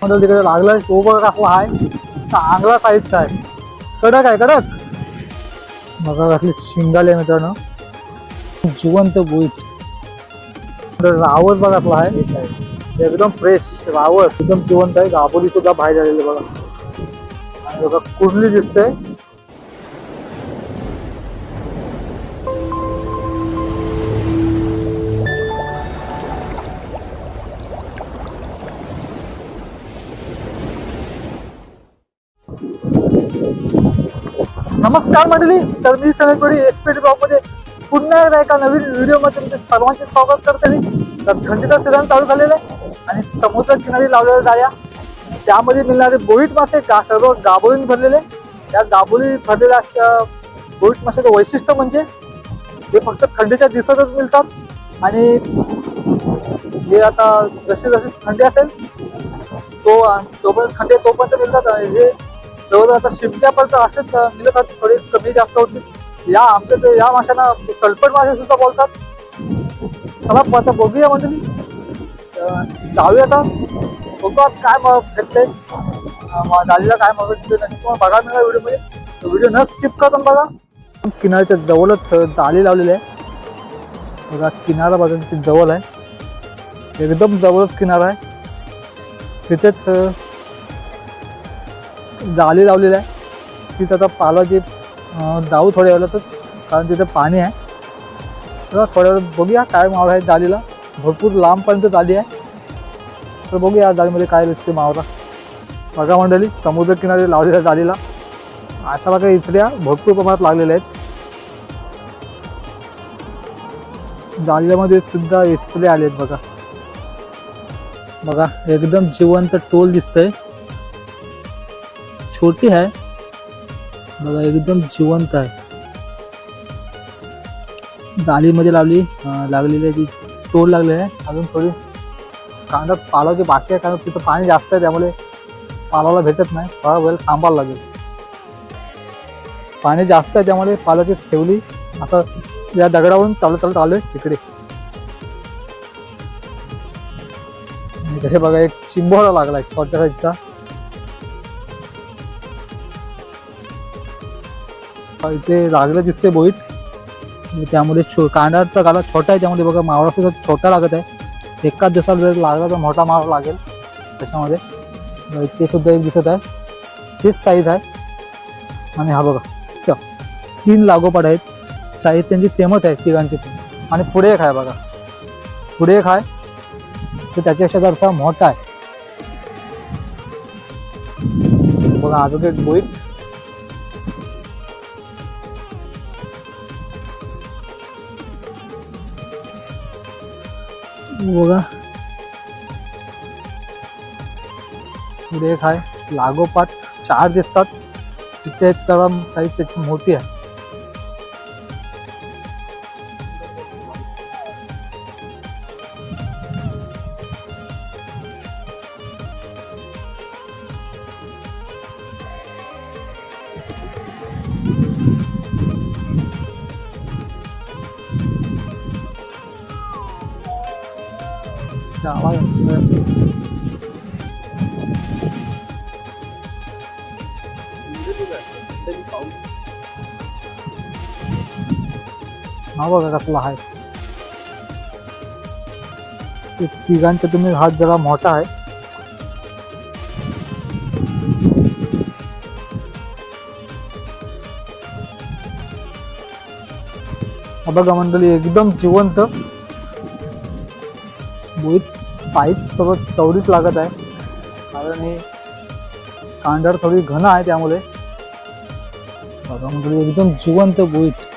म्हणजे तिकडे लागलाय तो बघ आपला आहे चांगला साईजचा आहे, कडक आहे कडक. बघा घातली शिंगाले मित्रांनो, जिवंत बोईट. रावस बघा आपला आहे एकदम फ्रेश रावस, एकदम जिवंत आहे. गाबोली सुद्धा बाहेर झालेली बघा. आणि बघा कुर्ली दिसते. नमस्कार मंडळी, तर मी सनकपुरी एसपीटी ब्लॉग मध्ये पुन्हा एकदा एका नवीन व्हिडिओ मध्ये तुमचे सर्वांचे स्वागत करते मी. तर थंडीचा सीझन चालू झालेला आहे आणि समुद्र किनारी लावलेल्या जाळ्या, त्यामध्ये मिळणारे बोईट मासे सर्व गाबोळीने भरलेले. त्या गाबोळी भरलेल्या बोईट माशाचं वैशिष्ट्य म्हणजे हे फक्त थंडीच्या दिवसातच मिळतात आणि हे आता जशी जशी थंडी असेल तोपर्यंत थंडी तोपर्यंत मिळतात. हे जवळजवळ आता शिमट्यापर्यंत असेच मिळत होते, थोडी कमी जास्त होती. या माशांना सल्फट मासे सुद्धा बोलतात. चला आता बघूया मंडळी, जाऊया आता बघू काय भेटते जाळीला, काय मग तुम्हाला बघायला मिळाला व्हिडिओ मध्ये. व्हिडिओ न स्किप करता बघा. किनाऱ्याच्या जवळच जाळी लावलेली आहे बघा. किनारा बघा किती जवळ आहे, एकदम जवळच किनारा आहे. तिथेच जाळी लावलेली आहे. तिथं आता पाला जे जाऊ थोड्या वेळेला, तर कारण तिथं पाणी आहे. तर थोड्या वेळ बघूया काय मावळा आहे जाळीला. भरपूर लांबपर्यंत जाळी आहे, तर बघूया या जाळीमध्ये काय दिसते मावळा. बघा मंडळी, समुद्र किनारी लावलेल्या जाळीला अशा बघा इथल्या भरपूर प्रमाणात लागलेल्या आहेत. जाळीमध्ये सुद्धा इथले आले आहेत बघा. बघा एकदम जिवंत टोल दिसतंय, छोटी आहे बघा, एकदम जिवंत आहे. जाळीमध्ये लागलेली आहे ती टोल लागलेली आहे. अजून थोडी कांदा पालाची बाकी आहे, कारण तिथं पाणी जास्त आहे त्यामुळे पालाला भेटत नाही, थोडा वेळ थांबायला लागेल. पाणी जास्त आहे त्यामुळे पालाची ठेवली. आता या दगडावरून चालत आलोय तिकडे. हे बघा एक चिंबोळा लागलाय छोट्या साईजचा. इथे लागलं दिसते बोईट, त्यामुळे कांडाचा गाला छोटा आहे त्यामुळे बघा मावळा सुद्धा छोटा लागत आहे. एकाच दिवसाला जर लागला तर मोठा मावळा लागेल त्याच्यामध्ये. इथे सुद्धा एक दिसत आहे, तेच साईज आहे. आणि हा बघा 3 लागोपाठ आहेत, साईज त्यांची सेमच आहे तिघांची. आणि पुढे एक आहे बघा, पुढे एक आहे तर त्याच्यापेक्षा जरासा मोठा आहे बघा. अजून एक बोईट बघा, पुढे एक आहे लागोपाठ 4 दिसतात. तिथे तर साईज त्याची मोठी आहे. हा बघा कसला आहे. तिघांचा तुम्ही हात जरा मोठा आहे. हा बघा मंडळी, एकदम जिवंत बोईट. साईज सगळं चौडीच लागत आहे, कारण हे कांडार थोडी घन आहे त्यामुळे. बघा मंडळी, एकदम जिवंत बोईट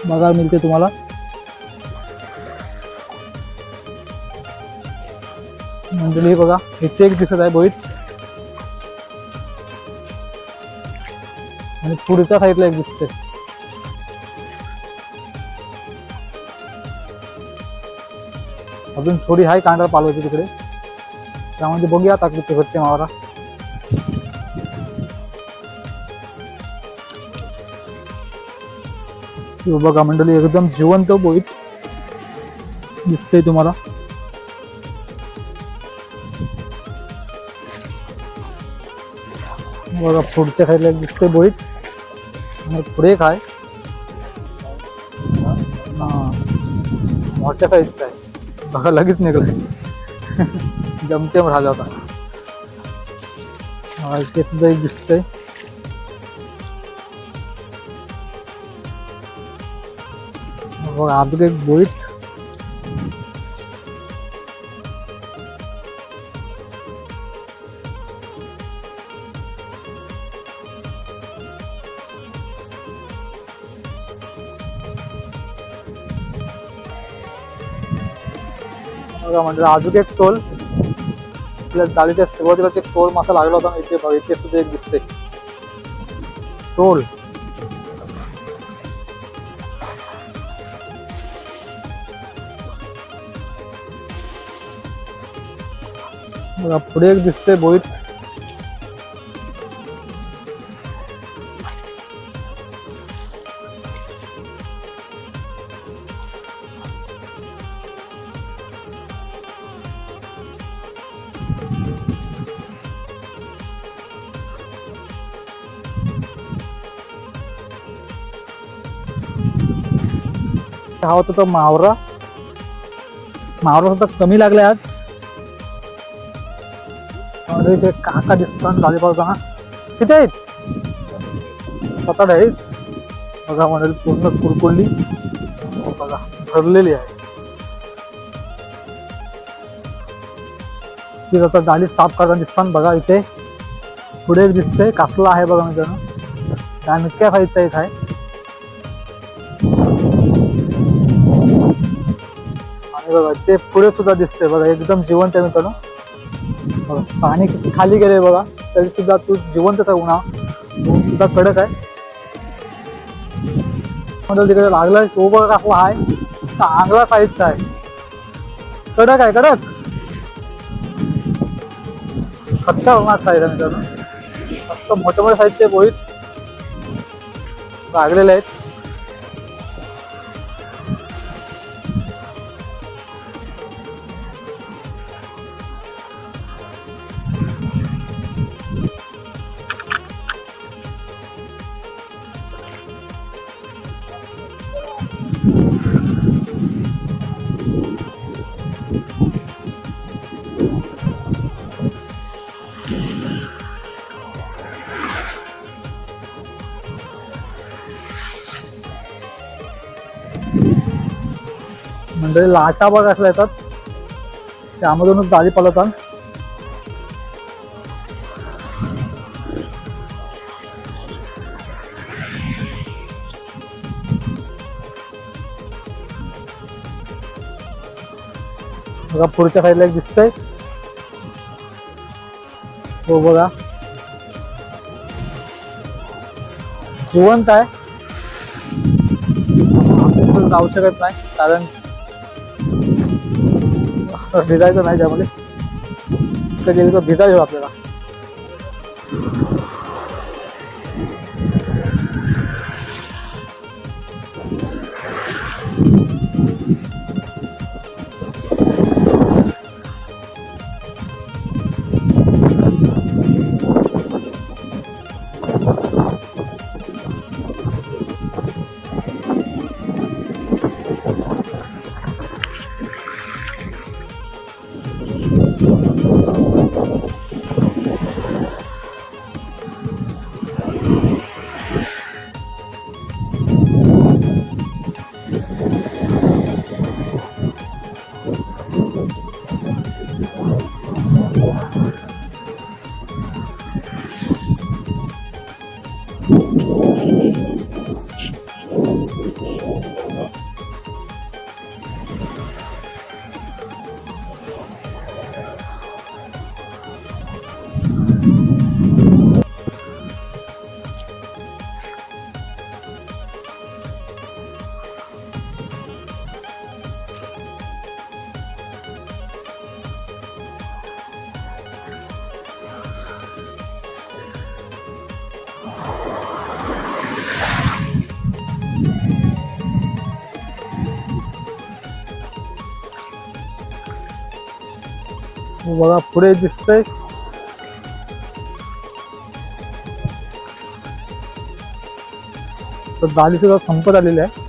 बघायला मिळते तुम्हाला. मंडळी बघा, इथे एक दिसत आहे बोईट आणि पुढच्या साईडला एक दिसते. अजून थोडी आहे कांडा पालवायची तिकडे, त्यामध्ये बघूया आता किती भेटते मावरा. बघा मंडळी, एकदम जिवंत बोईट दिसते तुम्हाला. बघा पुढच्या साईडला एक दिसते बोईत आणि पुढे एक आहे. हा मोठ्या साईजचा आहे बघा, लगेच निघलाय. जमतेम राहिला होता. इथे सुद्धा एक दिसतंय. बघा अजून एक बोईत. बघा म्हणजे अजून एक टोल. जाळीच्या सुरुवातीलाच एक टोल मासा लागला होता ना, इथे बघा इथे सुद्धा एक दिसते टोल. बघा पुढे एक दिसते बोईत. हा होता तो मावरा. मावरा सुद्धा कमी लागले आज. इथे काका दिसतात झाली पावसाना. किती आहेत? 7-8 आहेत. बघा म्हणजे पूर्ण कुरकुरली बघा भरलेली आहे. ती आता जाळी साफ करताना दिसतात. बघा इथे पुढे एक दिसते कासला आहे बघा मित्रांनो. त्या मिटक्या साईजचा एक आहे. बघा ते पुढे सुद्धा दिसते बघा एकदम जिवंत आहे मित्रांनो. बघा पाणी किती खाली गेले बघा तरी सुद्धा तू जिवंतच आहे. उन्हा सुद्धा कडक आहे. तिकडे लागलाय तो बघा कसला आहे. चांगला साईजचा आहे. कडक आहे कडक. खतरनाक साईज आहे मित्रांनो. मस्त मोठे मोठे साईजचे बोईत लागलेले आहेत. म्हणजे लाटा बघ असल्या येतात त्यामधूनच जाळी पळतात. बघा पुढच्या साईडला एक दिसतंय. हो बघा जिवंत आहे. जाऊ शकत नाही कारण भिजायचं नाही त्यामध्ये. तिथे गेली तर भिजायचं आपल्याला. बघा पुढे दिसतंय तर जाळी सुद्धा संपत आलेली आहे.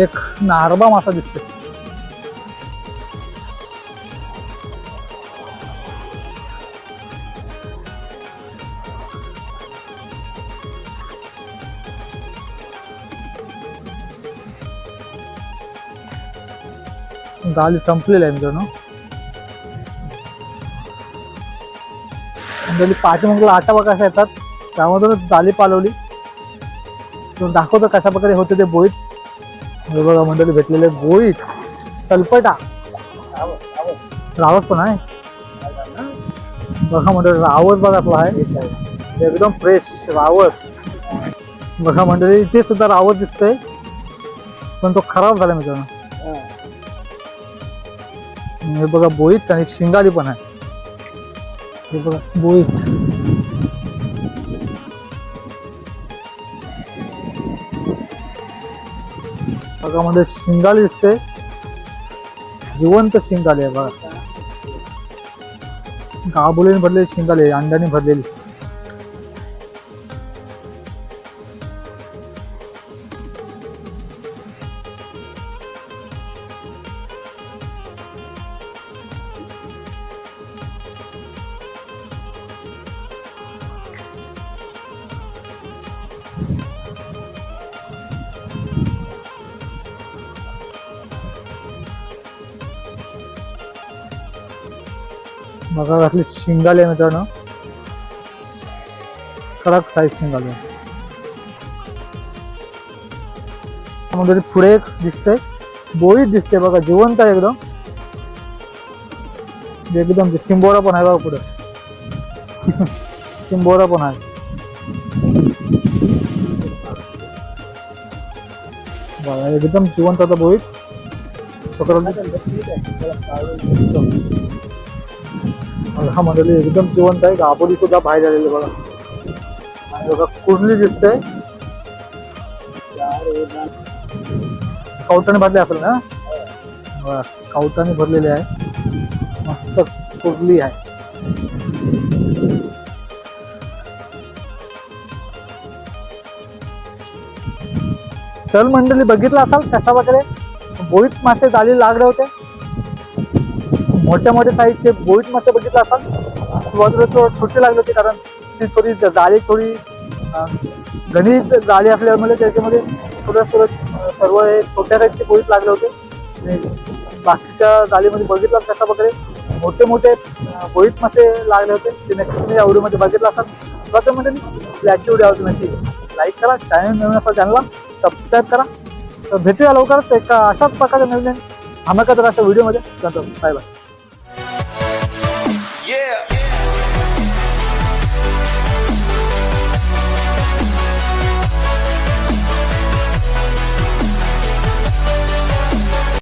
एक नारबा मासा दिसते. जाळी संपलेली आहे मित्रांनो. म्हणजे पाठीमागला आटा बघा कशा येतात, त्यामधूनच जाळी पालवली. तो दाखवतो कशा प्रकारे होते ते बोईट. हे बघा मंडळी भेटलेले बोईट, सलपटा, रावस पण आहे बघा मंडळी. रावस बघा आपला आहे एकदम फ्रेश रावस बघा मंडळी. इथे सुद्धा रावस दिसतोय पण तो खराब झाला मित्रांनो. हे बघा बोईट आणि शिंगाली पण आहे. हे बघा बोईट. बघा मध्ये शिंगाली दिसते, जिवंत शिंगाली आहे बघा. गाबुलीने भरलेली शिंगाली आहे, अंड्याने भरलेली. बघा घातली शिंगाली आहे मित्रांनो, कडक साईज शिंगाली आहे. म्हणजे पुढे एक दिसते बोईट दिसते बघा, जिवंत आहे एकदम. एकदम चिंबोरा पण आहे बघा पुढे चिंबोरा पण आहे बघा, एकदम जिवंत आता बोईट. हा मंडळी एकदम जिवंत आहे. गाबोली सुद्धा बाहेर आलेली बघा. आणि बघा कुर्ली दिसते, कवटाने भरले असेल ना. कवटाने भरलेले आहे, मस्त कुर्ली आहे. चल मंडळी बघितलं असाल कशा प्रकारे बोईट मासे जाळी लागले होते. मोठ्या मोठ्या साईजचे बोईट मासे बघितलं असाल. सुरुवातीला छोटे लागले होते कारण ती थोडी जाळी थोडी घणी जाळी असल्यामुळे त्याच्यामध्ये थोडं सर्व हे छोट्या साईजचे बोईट लागले होते. बाकीच्या जाळीमध्ये बघितलं कशा प्रकारे मोठे मोठे बोईट मासे लागले होते. ते नक्की तुम्ही या व्हिडिओमध्ये बघितलं असाल. म्हणजे याची व्हिडिओ आवडली नक्की लाईक करा, चॅनल नवीन असाल चॅनलला सबस्क्राईब करा. तर भेटूया लवकरच एका अशाच प्रकारच्या नवीन धमाकेदार अशा व्हिडिओमध्ये. Bye bye.